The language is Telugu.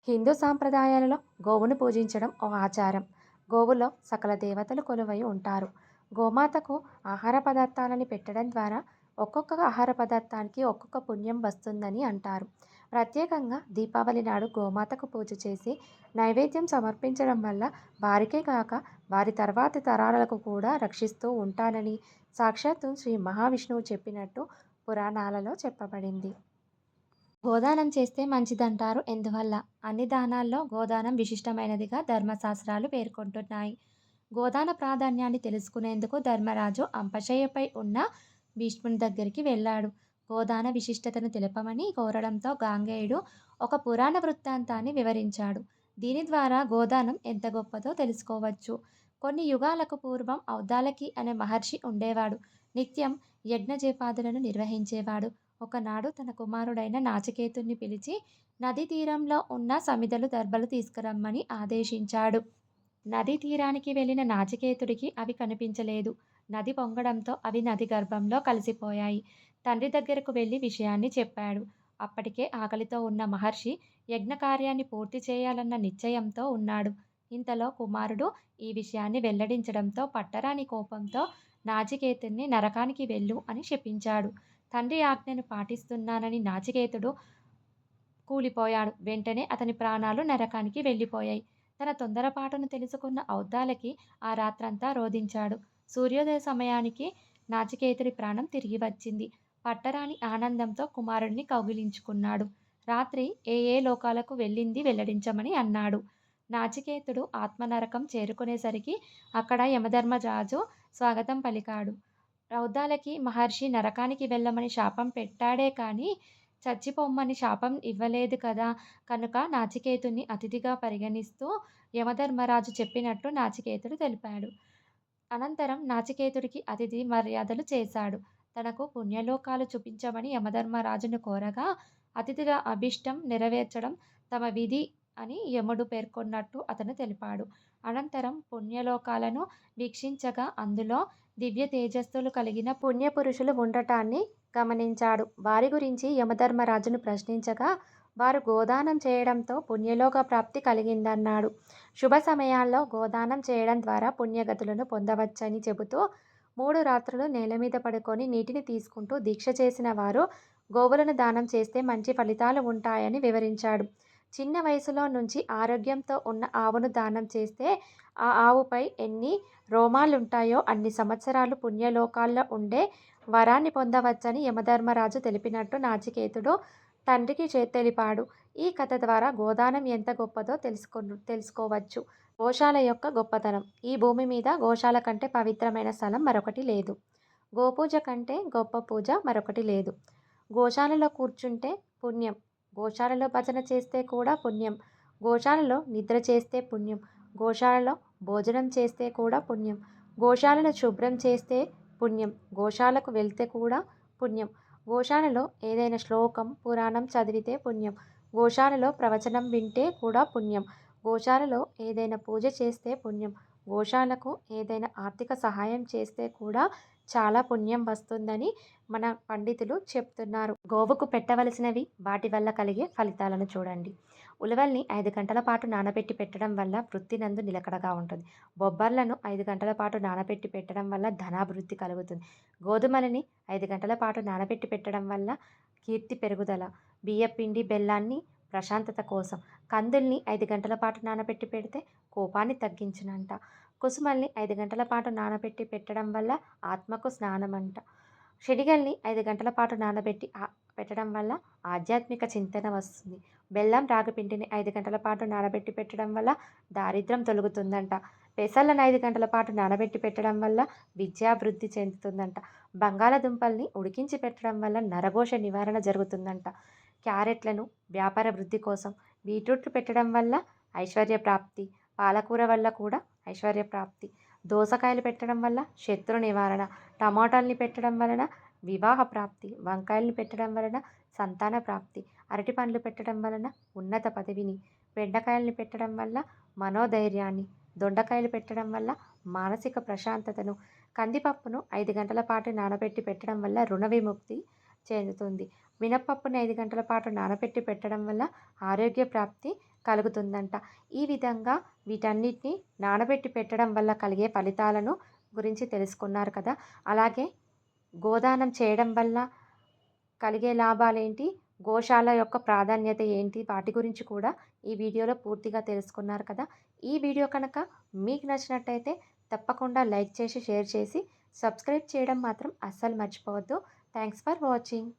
హిందూ సాంప్రదాయాలలో గోవును పూజించడం ఓ ఆచారం. గోవులో సకల దేవతలు కొలువై ఉంటారు. గోమాతకు ఆహార పదార్థాలని పెట్టడం ద్వారా ఒక్కొక్క ఆహార పదార్థానికి ఒక్కొక్క పుణ్యం వస్తుందని అంటారు. ప్రత్యేకంగా దీపావళి నాడు గోమాతకు పూజ చేసి నైవేద్యం సమర్పించడం వల్ల వారికే కాక వారి తర్వాతి తరాలకు కూడా రక్షిస్తూ ఉంటానని సాక్షాత్తు శ్రీ మహావిష్ణువు చెప్పినట్టు పురాణాలలో చెప్పబడింది. గోదానం చేస్తే మంచిదంటారు ఎందువల్ల? అన్ని దానాల్లో గోదానం విశిష్టమైనదిగా ధర్మశాస్త్రాలు పేర్కొంటున్నాయి. గోదాన ప్రాధాన్యాన్ని తెలుసుకునేందుకు ధర్మరాజు అంపశయ్యపై ఉన్న భీష్ముని దగ్గరికి వెళ్ళాడు. గోదాన విశిష్టతను తెలపమని కోరడంతో గాంగేయుడు ఒక పురాణ వృత్తాంతాన్ని వివరించాడు. దీని ద్వారా గోదానం ఎంత గొప్పదో తెలుసుకోవచ్చు. కొన్ని యుగాలకు పూర్వం ఔద్దాలకి అనే మహర్షి ఉండేవాడు. నిత్యం యజ్ఞజపాదులను నిర్వహించేవాడు. ఒకనాడు తన కుమారుడైన నాచికేతుణ్ణి పిలిచి నదీ తీరంలో ఉన్న సమిధలు దర్భలు తీసుకురమ్మని ఆదేశించాడు. నదీ తీరానికి వెళ్ళిన నాచికేతుడికి అవి కనిపించలేదు. నది పొంగడంతో అవి నది గర్భంలో కలిసిపోయాయి. తండ్రి దగ్గరకు వెళ్ళి విషయాన్ని చెప్పాడు. అప్పటికే ఆకలితో ఉన్న మహర్షి యజ్ఞకార్యాన్ని పూర్తి చేయాలన్న నిశ్చయంతో ఉన్నాడు. ఇంతలో కుమారుడు ఈ విషయాన్ని వెల్లడించడంతో పట్టరాని కోపంతో నాచికేతుణ్ణి నరకానికి వెళ్ళు అని శపించాడు. తండ్రి ఆజ్ఞను పాటిస్తున్నానని నాచికేతుడు కూలిపోయాడు. వెంటనే అతని ప్రాణాలు నరకానికి వెళ్ళిపోయాయి. తన తొందరపాటును తెలుసుకున్న ఔద్దాలకి ఆ రాత్రంతా రోదించాడు. సూర్యోదయ సమయానికి నాచికేతుడి ప్రాణం తిరిగి వచ్చింది. పట్టరాని ఆనందంతో కుమారుడిని కౌగిలించుకున్నాడు. రాత్రి ఏ ఏ లోకాలకు వెళ్ళింది వెల్లడించమని అన్నాడు. నాచికేతుడు ఆత్మనరకం చేరుకునేసరికి అక్కడ యమధర్మరాజు స్వాగతం పలికాడు. రౌద్దాలకి మహర్షి నరకానికి వెళ్ళమని శాపం పెట్టాడే కానీ చచ్చిపోమ్మని శాపం ఇవ్వలేదు కదా. కనుక నాచికేతుణ్ణి అతిథిగా పరిగణిస్తూ యమధర్మరాజు చెప్పినట్టు నాచికేతుడు తెలిపాడు. అనంతరం నాచికేతుడికి అతిథి మర్యాదలు చేశాడు. తనకు పుణ్యలోకాలు చూపించమని యమధర్మరాజును కోరగా అతిథిగా అభిష్టం నెరవేర్చడం తమ విధి అని యముడు పేర్కొన్నట్టు అతను తెలిపాడు. అనంతరం పుణ్యలోకాలను వీక్షించగా అందులో దివ్య తేజస్సులు కలిగిన పుణ్యపురుషులు ఉండటాన్ని గమనించాడు. వారి గురించి యమధర్మరాజును ప్రశ్నించగా వారు గోదానం చేయడంతో పుణ్యలోక ప్రాప్తి కలిగిందన్నాడు. శుభ సమయాల్లో గోదానం చేయడం ద్వారా పుణ్యగతులను పొందవచ్చని చెబుతూ 3 రాత్రులు నేల మీద పడుకొని నీటిని తీసుకుంటూ దీక్ష చేసిన వారు గోవులను దానం చేస్తే మంచి ఫలితాలు ఉంటాయని వివరించాడు. చిన్న వయసులో నుంచి ఆరోగ్యంతో ఉన్న ఆవును దానం చేస్తే ఆ ఆవుపై ఎన్ని రోమాలుంటాయో అన్ని సంవత్సరాలు పుణ్యలోకాల్లో ఉండే వరాన్ని పొందవచ్చని యమధర్మరాజు తెలిపినట్టు నాచికేతుడు తండ్రికి తెలిపాడు. ఈ కథ ద్వారా గోదానం ఎంత గొప్పదో తెలుసుకోవచ్చు. గోశాల యొక్క గొప్పతనం. ఈ భూమి మీద గోశాల కంటే పవిత్రమైన స్థలం మరొకటి లేదు. గోపూజ కంటే గొప్ప పూజ మరొకటి లేదు. గోశాలలో కూర్చుంటే పుణ్యం. గోశాలలో భజన చేస్తే కూడా పుణ్యం. గోశాలలో నిద్ర చేస్తే పుణ్యం. గోశాలలో భోజనం చేస్తే కూడా పుణ్యం. గోశాలను శుభ్రం చేస్తే పుణ్యం. గోశాలకు వెళ్తే కూడా పుణ్యం. గోశాలలో ఏదైనా శ్లోకం పురాణం చదివితే పుణ్యం. గోశాలలో ప్రవచనం వింటే కూడా పుణ్యం. గోశాలలో ఏదైనా పూజ చేస్తే పుణ్యం. గోశాలకు ఏదైనా ఆర్థిక సహాయం చేస్తే కూడా చాలా పుణ్యం వస్తుందని మన పండితులు చెప్తున్నారు. గోవుకు పెట్టవలసినవి వాటి వల్ల కలిగే ఫలితాలను చూడండి. ఉలవల్ని 5 గంటల పాటు నానబెట్టి పెట్టడం వల్ల వృత్తినందు నిలకడగా ఉంటుంది. బొబ్బర్లను 5 గంటల పాటు నానబెట్టి పెట్టడం వల్ల ధనాభివృద్ధి కలుగుతుంది. గోధుమలని 5 గంటల పాటు నానబెట్టి పెట్టడం వల్ల కీర్తి పెరుగుదల. బియ్యపిండి బెల్లాన్ని ప్రశాంతత కోసం. కందుల్ని 5 గంటల పాటు నానబెట్టి పెడితే కోపాన్ని తగ్గించునంట. కుసుమల్ని 5 గంటల పాటు నానబెట్టి పెట్టడం వల్ల ఆత్మకు స్నానమంట. శనిగల్ని 5 గంటల పాటు నానబెట్టి పెట్టడం వల్ల ఆధ్యాత్మిక చింతన వస్తుంది. బెల్లం రాగిపిండిని 5 గంటల పాటు నానబెట్టి పెట్టడం వల్ల దారిద్ర్యం తొలగుతుందంట. పెసలను 5 గంటల పాటు నానబెట్టి పెట్టడం వల్ల విద్యాభివృద్ధి చెందుతుందంట. బంగాళదుంపల్ని ఉడికించి పెట్టడం వల్ల నరఘోష నివారణ జరుగుతుందంట. క్యారెట్లను వ్యాపార వృద్ధి కోసం. బీట్రూట్లు పెట్టడం వల్ల ఐశ్వర్య ప్రాప్తి. పాలకూర వల్ల కూడా ఐశ్వర్య ప్రాప్తి. దోసకాయలు పెట్టడం వల్ల శత్రు నివారణ. టమాటాలని పెట్టడం వలన వివాహ ప్రాప్తి. వంకాయలను పెట్టడం వలన సంతాన ప్రాప్తి. అరటి పండ్లు పెట్టడం వలన ఉన్నత పదవిని. బెండకాయలను పెట్టడం వల్ల మనోధైర్యాన్ని. దొండకాయలు పెట్టడం వల్ల మానసిక ప్రశాంతతను. కందిపప్పును 5 గంటల పాటు నానబెట్టి పెట్టడం వల్ల రుణ విముక్తి చెందుతుంది. మినప్పప్పుని 5 గంటల పాటు నానబెట్టి పెట్టడం వల్ల ఆరోగ్య ప్రాప్తి కలుగుతుందంట. ఈ విధంగా వీటన్నిటిని నానబెట్టి పెట్టడం వల్ల కలిగే ఫలితాలను గురించి తెలుసుకున్నారు కదా! అలాగే గోదానం చేయడం వల్ల కలిగే లాభాలేంటి? గోశాల యొక్క ప్రాధాన్యత ఏంటి? వాటి గురించి కూడా ఈ వీడియోలో పూర్తిగా తెలుసుకున్నారు కదా! ఈ వీడియో కనుక మీకు నచ్చినట్టయితే తప్పకుండా లైక్ చేసి, షేర్ చేసి, సబ్స్క్రైబ్ చేయడం మాత్రం అస్సలు మర్చిపోవద్దు. Thanks for watching.